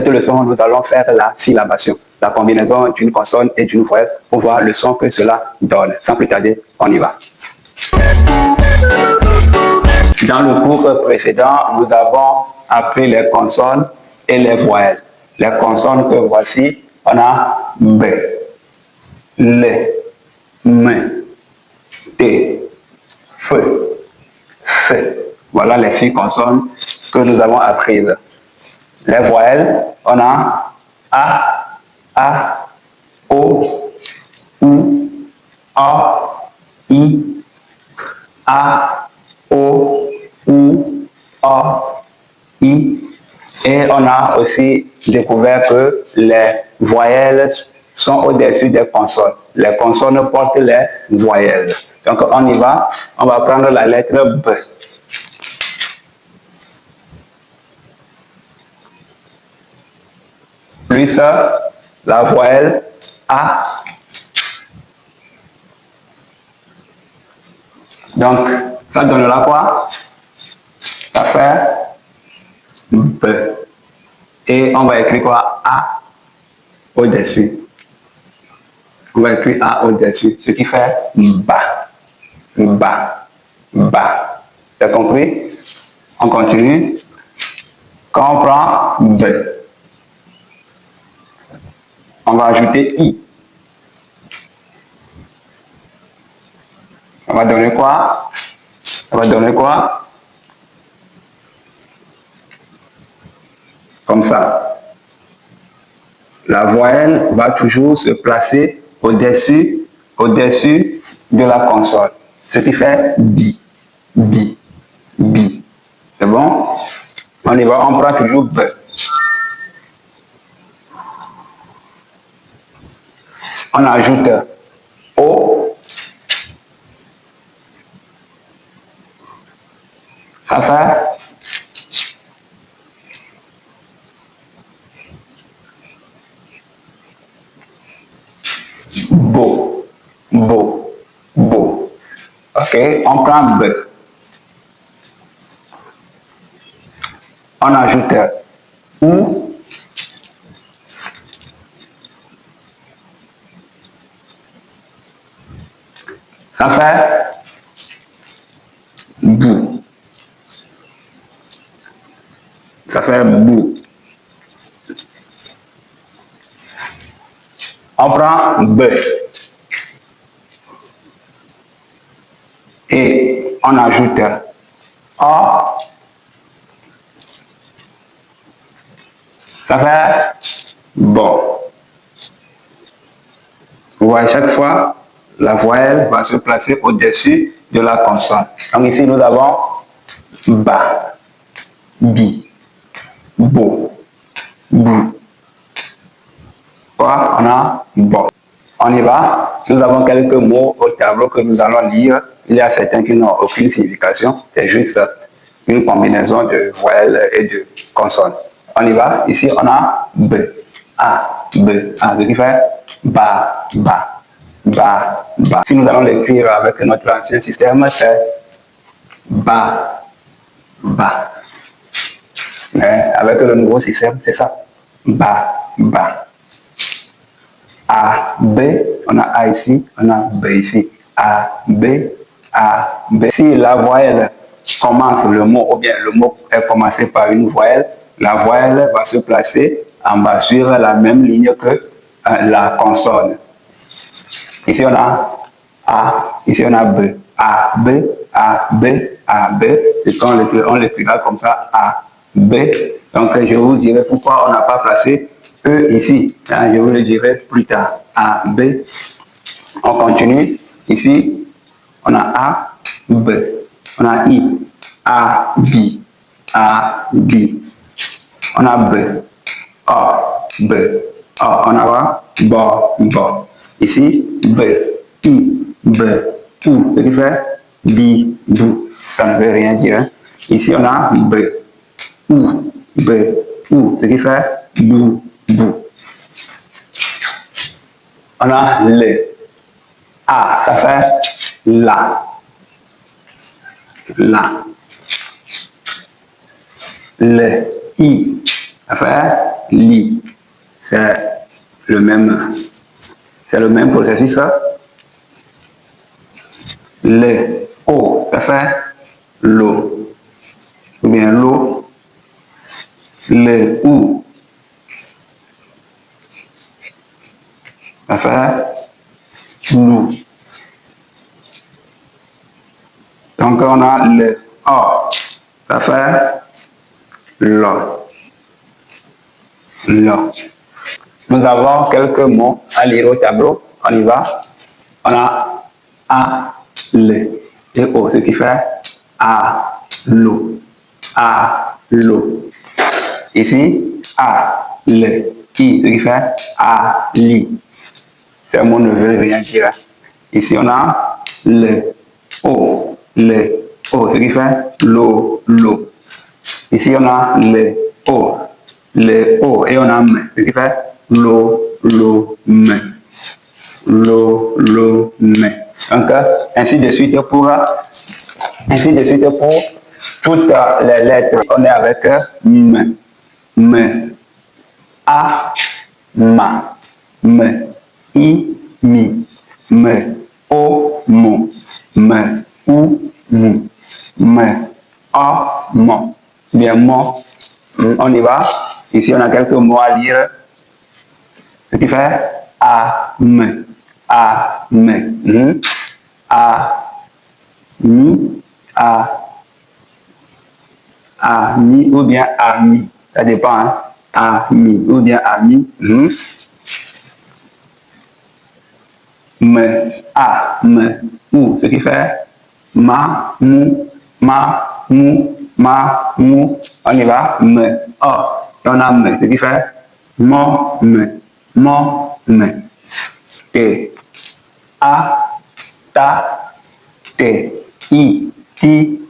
Cette leçon, nous allons faire la syllabation, la combinaison d'une consonne et d'une voyelle pour voir le son que cela donne. Sans plus tarder, on y va. Dans le cours précédent, nous avons appris les consonnes et les voyelles. Les consonnes que voici, on a B, L, M, T, F, F. Voilà les 6 consonnes que nous avons apprises. Les voyelles, on a A, O, U, A, I, A, O, U, A, I. Et on a aussi découvert que les voyelles sont au-dessus des consonnes. Les consonnes portent les voyelles. Donc on y va. On va prendre la lettre B. Plus la voyelle A. Donc, ça donnera quoi? Ça fait B. Et on va écrire quoi? A au-dessus. On va écrire A au-dessus, ce qui fait bas. Bas. Bas. T'as compris? On continue. Quand on prend B, on va ajouter I. Ça va donner quoi? Ça va donner quoi? Comme ça. La voyelle va toujours se placer au-dessus de la consonne. Ce qui fait bi, bi, bi. C'est bon? On y va, on prend toujours B. On ajoute O. Ça fait beau, beau, beau. Ok, on prend B. On ajoute OU. Ça fait bou. Ça fait bou. On prend B. Et on ajoute A. Ça fait bon. Vous voyez, chaque fois, la voyelle va se placer au-dessus de la consonne. Donc ici, nous avons ba, bi, bo, bou. Quoi? On a bon. On y va. Nous avons quelques mots au tableau que nous allons lire. Il y a certains qui n'ont aucune signification. C'est juste une combinaison de voyelles et de consonnes. On y va. Ici, on a B, A, B, A. Ce qui fait ba, ba, ba, ba. Si nous allons l'écrire avec notre ancien système, c'est ba, ba. Mais avec le nouveau système, c'est ça. Ba, ba. A, B, on a A ici, on a B ici. A, B, A, B. Si la voyelle commence le mot, ou bien le mot est commencé par une voyelle, la voyelle va se placer en bas sur la même ligne que la consonne. Ici on a A, ici on a B. A, B, A, B, A, B. Et quand on l'écrira comme ça, A, B. Donc je vous dirai pourquoi on n'a pas placé E ici. Hein, je vous le dirai plus tard. A, B. On continue. Ici, on a A, B. On a I. A, B. A, B. On a B. A, B. A. On a quoi? Bo, bo. Ici, B. I, B. U. Ce qui fait bi, bou. Ça ne veut rien dire. Ici, on a B. U, B. U. Ce qui fait bou, bou. On a le. A, ça fait la. La. Le. I, ça fait li. C'est le même processus. Le, o, ça fait l'eau. Ou bien l'eau. Le, ou, ça fait l'ou. Donc on a le o, ça fait lo. Lo. Nous avons quelques mots à lire au tableau. On y va. On a a, le et o, ce qui fait a, l'eau. A, l'eau. Ici, a, le, i, ce qui fait a, li. Ces mots ne veulent rien dire. Ici, on a le, o, ce qui fait l'eau, l'eau. Ici, on a le, o, et on a me, ce qui fait l'eau, me. L'eau, me. Donc, ainsi de suite pour toutes les lettres. On est avec me, a, ma, me, i, mi, me, o, mo, me, ou, mu, me, a, mon. Bien, mon. On y va. Ici, on a quelques mots à lire. Ce qui fait a, me, a, me, a, mi, a, mi ou bien ami. Ça dépend, hein? Ami ou bien ami. Me, a, me, ou. Ce qui fait ma, mu, on y va, me, o. On a me, ce qui fait mon, me. T, a, ta, te, i, ti,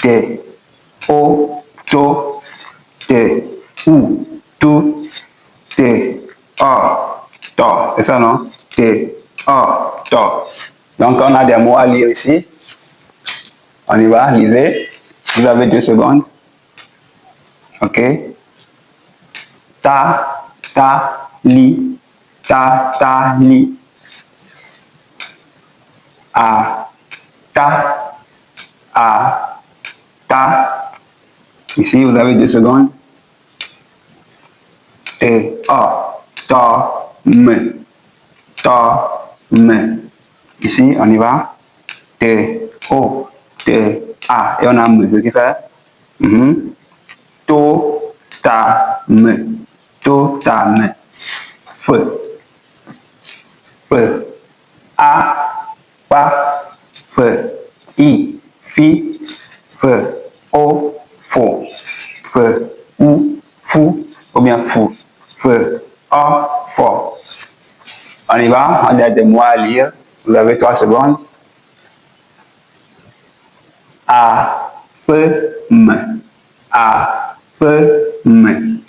te, o, to, te, u, tu, te, o, to. C'est ça, non? Te, o, to. Donc, on a des mots à lire ici. On y va, lisez. Vous avez 2 secondes. OK. Ta, li, li. A, ta. Ici, vous avez 2 secondes. T, o, to, me. Ici, on y va. T, o, T, a. Et on a me, ce qui fait. To, ta, me. Feu. A, pa, feu. I, fi, feu. O, fo. Feu. Ou, fou. Ou bien fou. Feu. O, fort. On y va, on a des mots à lire. Vous avez 3 secondes. A, feu, me. A, feu, me.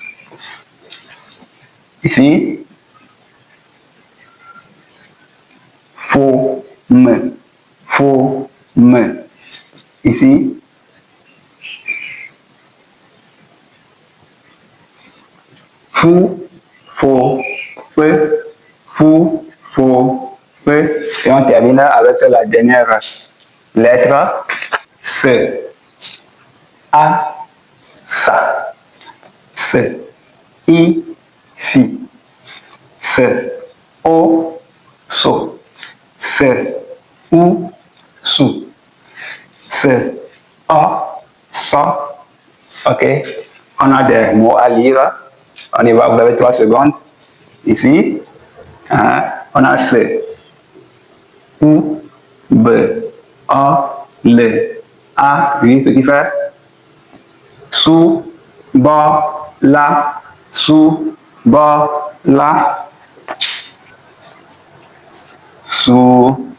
Ici, faux, me. Ici, fou, faux, feu, feu. Et on termine avec la dernière lettre, se. A, sa. Se. I, fi. Se. O, so. Se. U, su. Se. O, so. OK. On a des mots à lire. On y va, vous avez 3 secondes. Ici, on a se. U, b, o, le, a, oui, ce qui fait sous, bas, là, sous, bas, là, sous,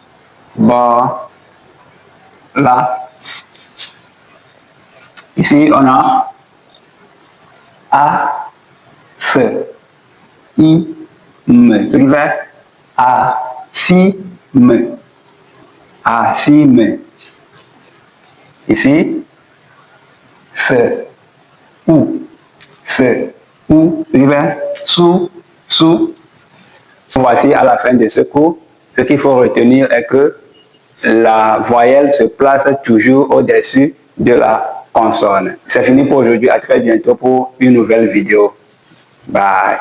bas, là. Ici, on a a, se, i, me, ce qui fait a, si, me. A, si, me. Ici, se, ou, se, ou, sous, sous. Voici à la fin de ce cours. Ce qu'il faut retenir est que la voyelle se place toujours au-dessus de la consonne. C'est fini pour aujourd'hui. À très bientôt pour une nouvelle vidéo. Bye.